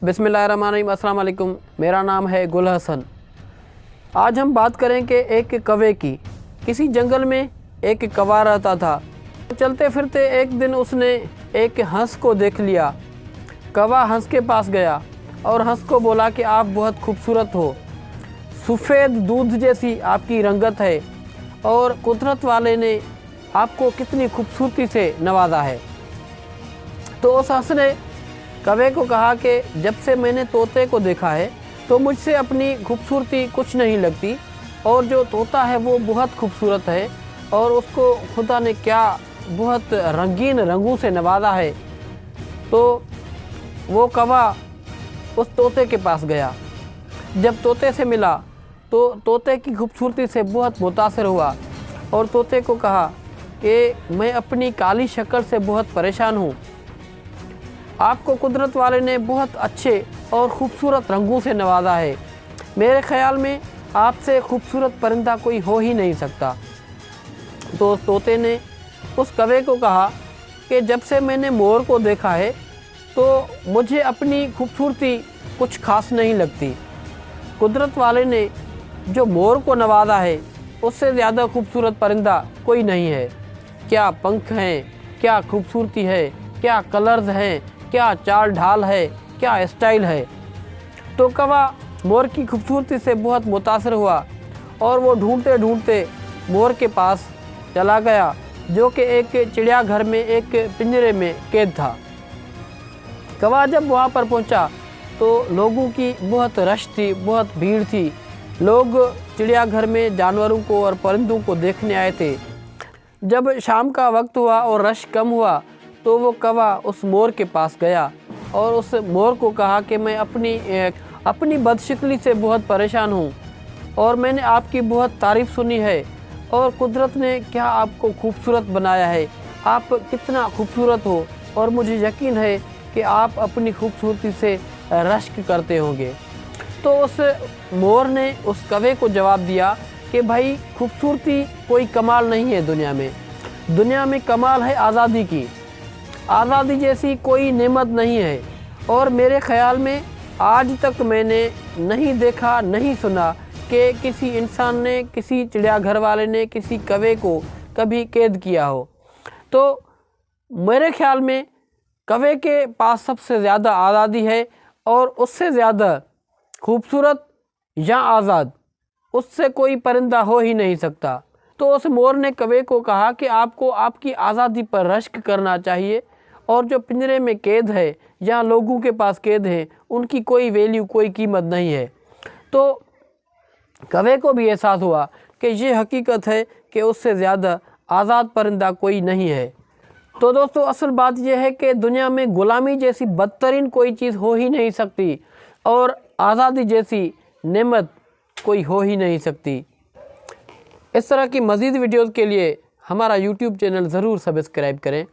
बिस्मिल्लाहिर्रहमानिर्रहीम, अस्सलाम वालेकुम। मेरा नाम है गुल हसन। आज हम बात करें कि एक कौवे की। किसी जंगल में एक कौवा रहता था। चलते फिरते एक दिन उसने एक हंस को देख लिया। कौवा हंस के पास गया और हंस को बोला कि आप बहुत खूबसूरत हो, सफ़ेद दूध जैसी आपकी रंगत है और कुदरत वाले ने आपको कितनी खूबसूरती से नवाजा है। तो उस हंस ने कौवे को कहा कि जब से मैंने तोते को देखा है तो मुझसे अपनी खूबसूरती कुछ नहीं लगती, और जो तोता है वो बहुत खूबसूरत है और उसको खुदा ने क्या बहुत रंगीन रंगों से नवाजा है। तो वो कौवा उस तोते के पास गया। जब तोते से मिला तो तोते की खूबसूरती से बहुत मुतासिर हुआ और तोते को कहा कि मैं अपनी काली शक्ल से बहुत परेशान हूँ। आपको कुदरत वाले ने बहुत अच्छे और ख़ूबसूरत रंगों से नवाजा है। मेरे ख़्याल में आपसे खूबसूरत परिंदा कोई हो ही नहीं सकता। तो तोते ने उस कौवे को कहा कि जब से मैंने मोर को देखा है तो मुझे अपनी खूबसूरती कुछ खास नहीं लगती। कुदरत वाले ने जो मोर को नवाजा है उससे ज़्यादा खूबसूरत परिंदा कोई नहीं है। क्या पंख हैं, क्या खूबसूरती है, क्या कलर्स हैं, क्या चाल ढाल है, क्या स्टाइल है। तो कौवा मोर की खूबसूरती से बहुत मुतासिर हुआ और वो ढूंढते ढूंढते मोर के पास चला गया, जो कि एक चिड़ियाघर में एक पिंजरे में कैद था। कौवा जब वहाँ पर पहुँचा तो लोगों की बहुत रश थी, बहुत भीड़ थी। लोग चिड़ियाघर में जानवरों को और परिंदों को देखने आए थे। जब शाम का वक्त हुआ और रश कम हुआ तो वो कौवा उस मोर के पास गया और उस मोर को कहा कि मैं अपनी बदशक्ली से बहुत परेशान हूँ और मैंने आपकी बहुत तारीफ़ सुनी है और कुदरत ने क्या आपको खूबसूरत बनाया है। आप कितना खूबसूरत हो और मुझे यकीन है कि आप अपनी खूबसूरती से रश्क करते होंगे। तो उस मोर ने उस कौवे को जवाब दिया कि भाई, खूबसूरती कोई कमाल नहीं है दुनिया में कमाल है आज़ादी की। आज़ादी जैसी कोई नेमत नहीं है और मेरे ख़्याल में आज तक मैंने नहीं देखा, नहीं सुना कि किसी इंसान ने, किसी चिड़ियाघर वाले ने किसी कौवे को कभी कैद किया हो। तो मेरे ख़्याल में कौवे के पास सबसे ज़्यादा आज़ादी है और उससे ज़्यादा खूबसूरत या आज़ाद उससे कोई परिंदा हो ही नहीं सकता। तो उस मोर ने कौवे को कहा कि आपको आपकी आज़ादी पर रश्क करना चाहिए और जो पिंजरे में कैद है या लोगों के पास कैद है उनकी कोई वैल्यू, कोई कीमत नहीं है। तो कौवे को भी एहसास हुआ कि ये हकीकत है कि उससे ज़्यादा आज़ाद परिंदा कोई नहीं है। तो दोस्तों, असल बात यह है कि दुनिया में ग़ुलामी जैसी बदतरीन कोई चीज़ हो ही नहीं सकती और आज़ादी जैसी नेमत कोई हो ही नहीं सकती। इस तरह की मज़ीद वीडियोज़ के लिए हमारा यूट्यूब चैनल ज़रूर सब्सक्राइब करें।